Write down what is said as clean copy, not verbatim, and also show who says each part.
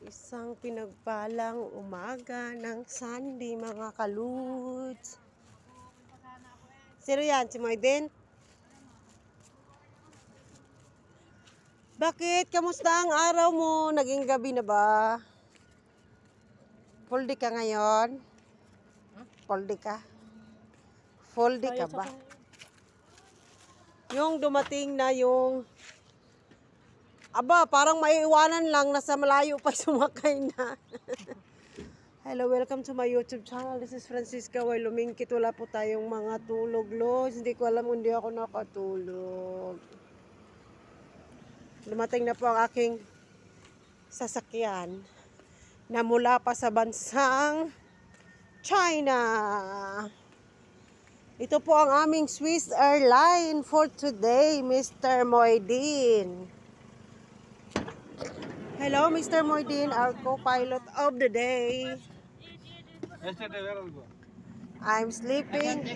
Speaker 1: Isang pinagpalang umaga ng Sunday, mga kaludes. Sino yan? Si Moiden? Bakit? Kamusta ang araw mo? Naging gabi na ba? Full day ka ngayon? Full day ka? Full day ka ba? Yung dumating na yung... Aba, parang maiiwanan lang. Nasa malayo pa sumakay na. Hello, welcome to my YouTube channel. This is Francisca. While lumingkit, wala po tayong mga tulog, Los. Hindi ko alam, hindi ako nakatulog. Dumating na po ang aking sasakyan na mula pa sa bansang China. Ito po ang aming Swiss Airline for today, Mr. Moiden. Hello, Mr. Moiden, our co-pilot of the day. I'm sleeping.